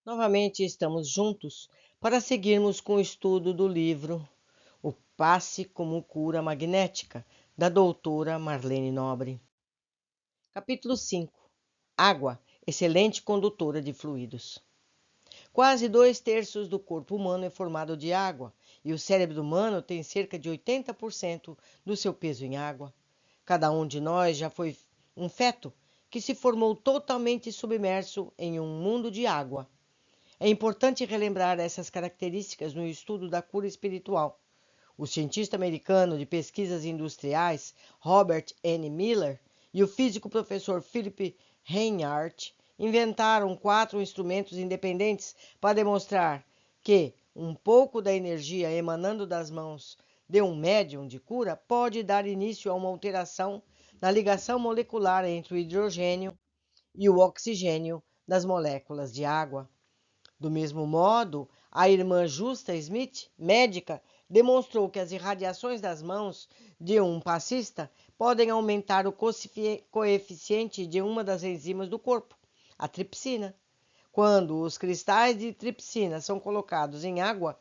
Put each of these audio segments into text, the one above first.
Novamente estamos juntos para seguirmos com o estudo do livro O Passe como Cura Magnética, da doutora Marlene Nobre. Capítulo 5. Água, excelente condutora de fluidos. Quase 2/3 do corpo humano é formado de água, e o cérebro humano tem cerca de 80% do seu peso em água. Cada um de nós já foi um feto que se formou totalmente submerso em um mundo de água. É importante relembrar essas características no estudo da cura espiritual. O cientista americano de pesquisas industriais Robert N. Miller e o físico professor Philip Reinhardt inventaram 4 instrumentos independentes para demonstrar que um pouco da energia emanando das mãos de um médium de cura pode dar início a uma alteração na ligação molecular entre o hidrogênio e o oxigênio das moléculas de água. Do mesmo modo, a irmã Justa Smith, médica, demonstrou que as irradiações das mãos de um passista podem aumentar o coeficiente de uma das enzimas do corpo, a tripsina. Quando os cristais de tripsina são colocados em água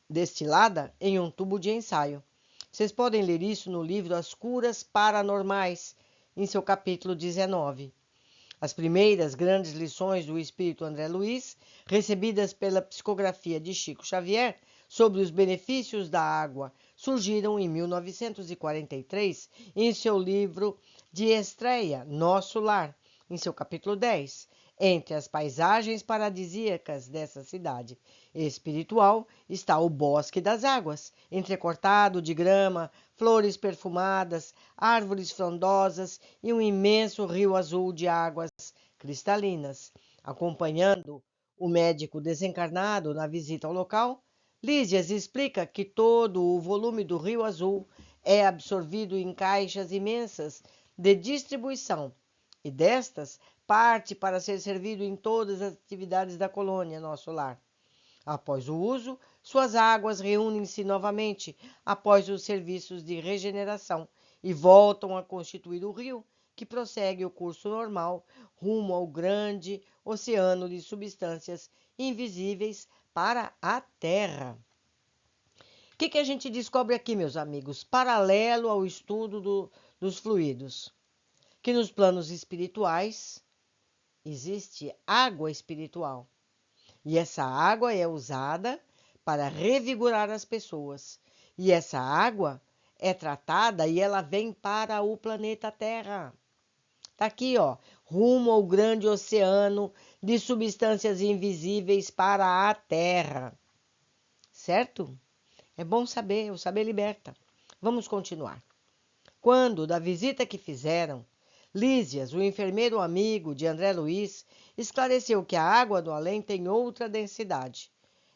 destilada em um tubo de ensaio. Vocês podem ler isso no livro As Curas Paranormais, em seu capítulo 19. As primeiras grandes lições do espírito André Luiz, recebidas pela psicografia de Chico Xavier sobre os benefícios da água, surgiram em 1943 em seu livro de estreia, Nosso Lar, em seu capítulo 10. Entre as paisagens paradisíacas dessa cidade espiritual está o Bosque das Águas, entrecortado de grama, flores perfumadas, árvores frondosas e um imenso rio azul de águas cristalinas. Acompanhando o médico desencarnado na visita ao local, Lísias explica que todo o volume do Rio Azul é absorvido em caixas imensas de distribuição e destas parte para ser servido em todas as atividades da colônia, Nosso Lar. Após o uso, suas águas reúnem-se novamente após os serviços de regeneração e voltam a constituir o rio, que prossegue o curso normal rumo ao grande oceano de substâncias invisíveis para a Terra. O que a gente descobre aqui, meus amigos? Paralelo ao estudo dos fluidos, que nos planos espirituais existe água espiritual. E essa água é usada para revigorar as pessoas. E essa água é tratada e ela vem para o planeta Terra. Tá aqui, ó, rumo ao grande oceano de substâncias invisíveis para a Terra. Certo? É bom saber, o saber liberta. Vamos continuar. Quando, da visita que fizeram, Lísias, o enfermeiro amigo de André Luiz, esclareceu que a água do além tem outra densidade.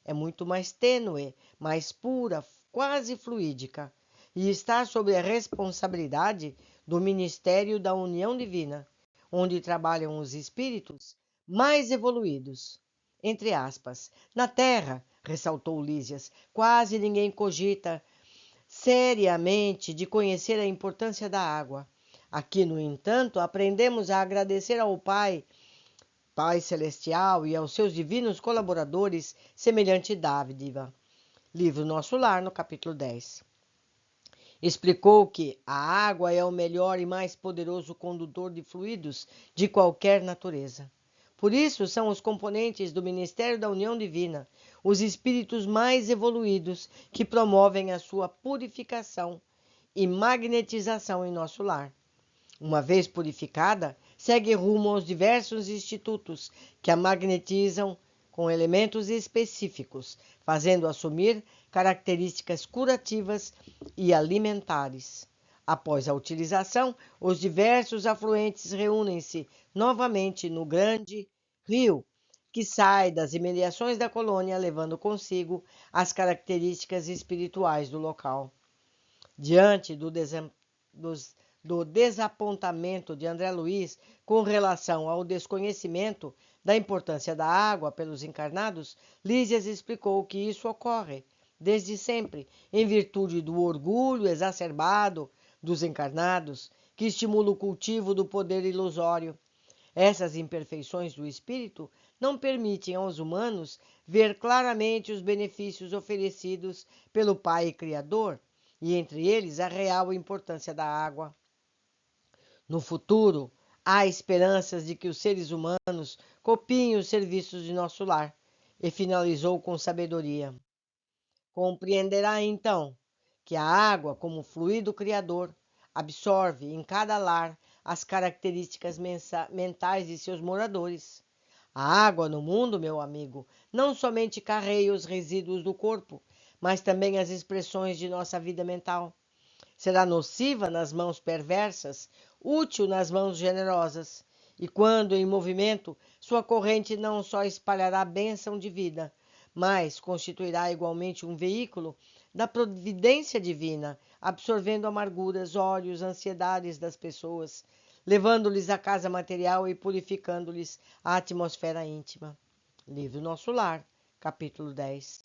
É muito mais tênue, mais pura, quase fluídica, e está sob a responsabilidade do Ministério da União Divina, onde trabalham os espíritos mais evoluídos. Entre aspas, na Terra, ressaltou Lísias, quase ninguém cogita seriamente de conhecer a importância da água. Aqui, no entanto, aprendemos a agradecer ao Pai Celestial e aos seus divinos colaboradores semelhante dádiva. Livro Nosso Lar, no capítulo 10. Explicou que a água é o melhor e mais poderoso condutor de fluidos de qualquer natureza. Por isso, são os componentes do Ministério da União Divina, os espíritos mais evoluídos, que promovem a sua purificação e magnetização em nosso lar. Uma vez purificada, segue rumo aos diversos institutos que a magnetizam com elementos específicos, fazendo assumir características curativas e alimentares. Após a utilização, os diversos afluentes reúnem-se novamente no grande rio, que sai das imediações da colônia, levando consigo as características espirituais do local. Diante do desapontamento de André Luiz com relação ao desconhecimento da importância da água pelos encarnados, Lísias explicou que isso ocorre desde sempre, em virtude do orgulho exacerbado dos encarnados, que estimula o cultivo do poder ilusório. Essas imperfeições do espírito não permitem aos humanos ver claramente os benefícios oferecidos pelo Pai Criador, e entre eles a real importância da água. No futuro, há esperanças de que os seres humanos copiem os serviços de nosso lar, e finalizou com sabedoria. Compreenderá então que a água, como fluido criador, absorve em cada lar as características mentais de seus moradores. A água no mundo, meu amigo, não somente carrega os resíduos do corpo, mas também as expressões de nossa vida mental. Será nociva nas mãos perversas, útil nas mãos generosas. E quando em movimento, sua corrente não só espalhará a bênção de vida, mas constituirá igualmente um veículo da providência divina, absorvendo amarguras, ódios, ansiedades das pessoas, levando-lhes a casa material e purificando-lhes a atmosfera íntima. Livro Nosso Lar, capítulo 10.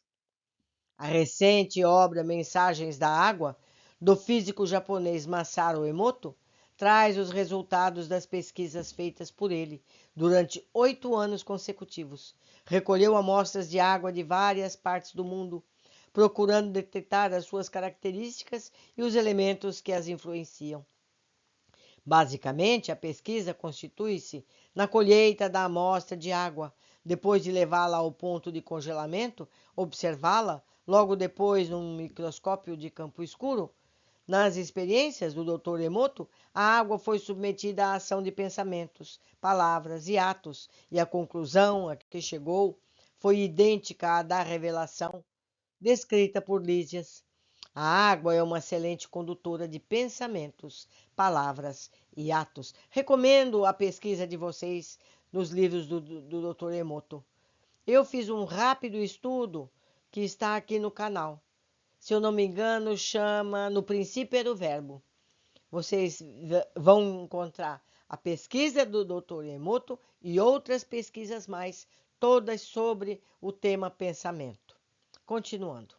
A recente obra Mensagens da Água, do físico japonês Masaru Emoto, traz os resultados das pesquisas feitas por ele durante 8 anos consecutivos. Recolheu amostras de água de várias partes do mundo, procurando detectar as suas características e os elementos que as influenciam. Basicamente, a pesquisa constitui-se na colheita da amostra de água, depois de levá-la ao ponto de congelamento, observá-la, logo depois num microscópio de campo escuro. Nas experiências do Dr. Emoto, a água foi submetida à ação de pensamentos, palavras e atos, e a conclusão a que chegou foi idêntica à da revelação descrita por Lísias. A água é uma excelente condutora de pensamentos, palavras e atos. Recomendo a pesquisa de vocês nos livros do Dr. Emoto. Eu fiz um rápido estudo que está aqui no canal. Se eu não me engano, chama No Princípio era o Verbo. Vocês vão encontrar a pesquisa do Dr. Emoto e outras pesquisas mais, todas sobre o tema pensamento. Continuando.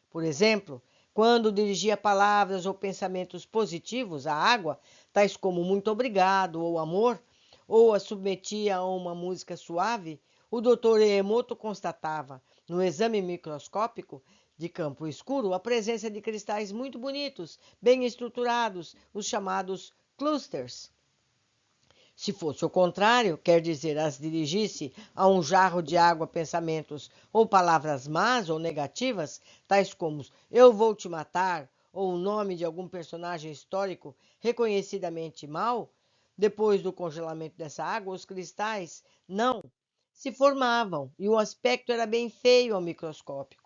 Por exemplo, quando dirigia palavras ou pensamentos positivos à água, tais como muito obrigado ou amor, ou a submetia a uma música suave, o Dr. Emoto constatava, no exame microscópico de campo escuro, a presença de cristais muito bonitos, bem estruturados, os chamados clusters. Se fosse o contrário, quer dizer, as dirigisse a um jarro de água pensamentos ou palavras más ou negativas, tais como eu vou te matar, ou o nome de algum personagem histórico reconhecidamente mau, depois do congelamento dessa água, os cristais não se formavam e o aspecto era bem feio ao microscópio.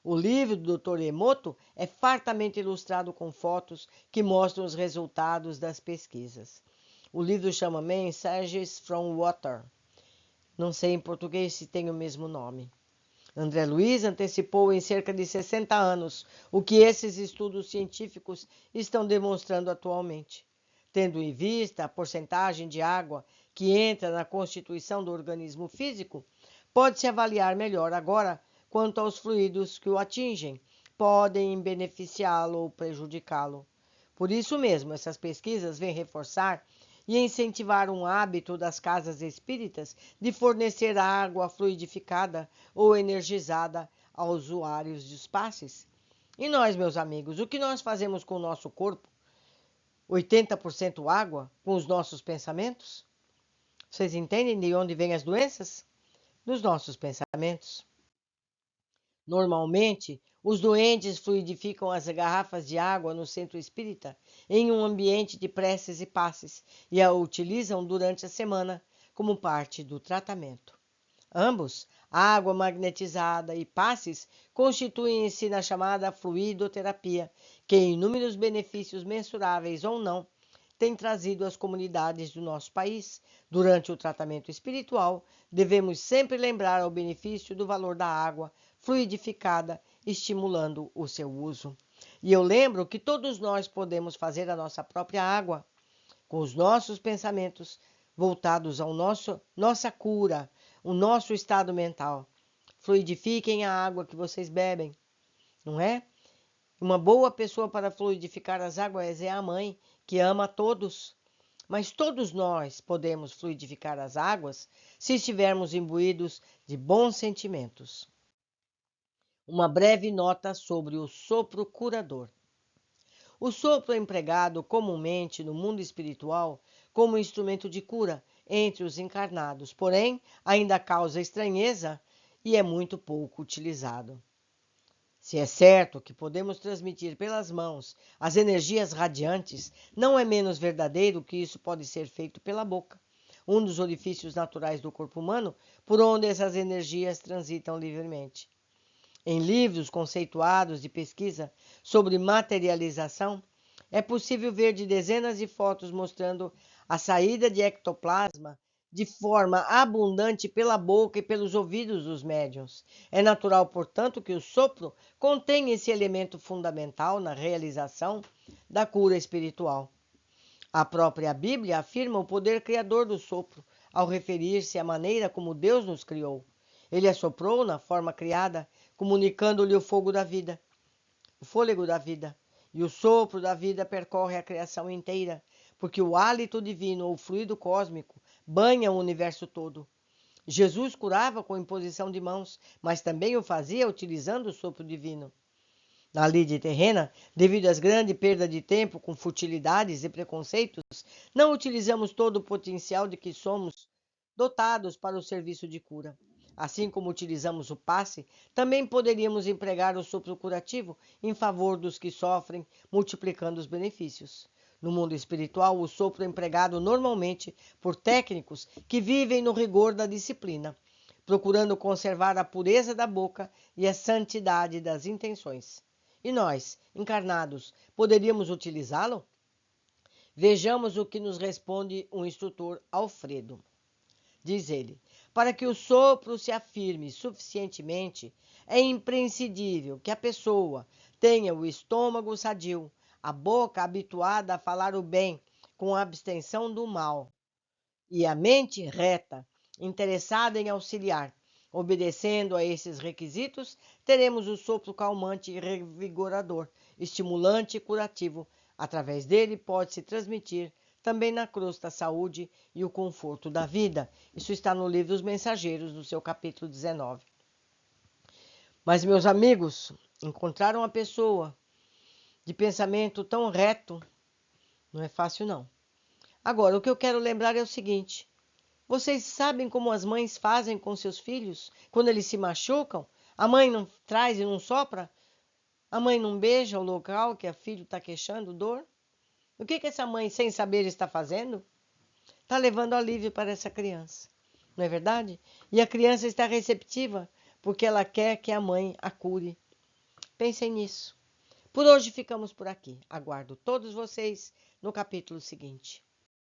O livro do Dr. Emoto é fartamente ilustrado com fotos que mostram os resultados das pesquisas. O livro chama Messages from Water. Não sei em português se tem o mesmo nome. André Luiz antecipou em cerca de 60 anos o que esses estudos científicos estão demonstrando atualmente. Tendo em vista a porcentagem de água que entra na constituição do organismo físico, pode-se avaliar melhor agora quanto aos fluidos que o atingem, podem beneficiá-lo ou prejudicá-lo. Por isso mesmo, essas pesquisas vêm reforçar e incentivar um hábito das casas espíritas de fornecer água fluidificada ou energizada aos usuários dos passes. E nós, meus amigos, o que nós fazemos com o nosso corpo? 80% água com os nossos pensamentos? Vocês entendem de onde vêm as doenças? Dos nossos pensamentos. Normalmente, os doentes fluidificam as garrafas de água no centro espírita em um ambiente de preces e passes e a utilizam durante a semana como parte do tratamento. Ambos, água magnetizada e passes, constituem-se na chamada fluidoterapia, que inúmeros benefícios mensuráveis ou não tem trazido às comunidades do nosso país. Durante o tratamento espiritual, devemos sempre lembrar o benefício do valor da água fluidificada, estimulando o seu uso. E eu lembro que todos nós podemos fazer a nossa própria água, com os nossos pensamentos voltados ao nossa cura, o nosso estado mental. Fluidifiquem a água que vocês bebem, não é? Uma boa pessoa para fluidificar as águas é a mãe, que ama a todos. mas todos nós podemos fluidificar as águas se estivermos imbuídos de bons sentimentos. Uma breve nota sobre o sopro curador. O sopro é empregado comumente no mundo espiritual como instrumento de cura entre os encarnados, porém, ainda causa estranheza e é muito pouco utilizado. Se é certo que podemos transmitir pelas mãos as energias radiantes, não é menos verdadeiro que isso pode ser feito pela boca, um dos orifícios naturais do corpo humano por onde essas energias transitam livremente. Em livros conceituados de pesquisa sobre materialização, é possível ver de dezenas de fotos mostrando a saída de ectoplasma de forma abundante pela boca e pelos ouvidos dos médiuns. É natural, portanto, que o sopro contenha esse elemento fundamental na realização da cura espiritual. A própria Bíblia afirma o poder criador do sopro, ao referir-se à maneira como Deus nos criou. Ele assoprou na forma criada, comunicando-lhe o fogo da vida, o fôlego da vida, e o sopro da vida percorre a criação inteira, porque o hálito divino ou fluido cósmico banha o universo todo. Jesus curava com imposição de mãos, mas também o fazia utilizando o sopro divino. Na lide terrena, devido às grandes perdas de tempo com futilidades e preconceitos, não utilizamos todo o potencial de que somos dotados para o serviço de cura. Assim como utilizamos o passe, também poderíamos empregar o sopro curativo em favor dos que sofrem, multiplicando os benefícios. No mundo espiritual, o sopro é empregado normalmente por técnicos que vivem no rigor da disciplina, procurando conservar a pureza da boca e a santidade das intenções. E nós, encarnados, poderíamos utilizá-lo? Vejamos o que nos responde o instrutor Alfredo. Diz ele: para que o sopro se afirme suficientemente, é imprescindível que a pessoa tenha o estômago sadio, a boca habituada a falar o bem, com abstenção do mal, e a mente reta, interessada em auxiliar. Obedecendo a esses requisitos, teremos o sopro calmante e revigorador, estimulante e curativo. Através dele pode-se transmitir também na crosta a saúde e o conforto da vida. Isso está no livro Os Mensageiros, no seu capítulo 19. Mas, meus amigos, encontrar uma pessoa de pensamento tão reto não é fácil, não. Agora, o que eu quero lembrar é o seguinte: vocês sabem como as mães fazem com seus filhos quando eles se machucam? A mãe não traz e não sopra? A mãe não beija o local que o filho está queixando dor? O que essa mãe, sem saber, está fazendo? Está levando alívio para essa criança, não é verdade? E a criança está receptiva porque ela quer que a mãe a cure. Pensem nisso. Por hoje ficamos por aqui. Aguardo todos vocês no capítulo seguinte.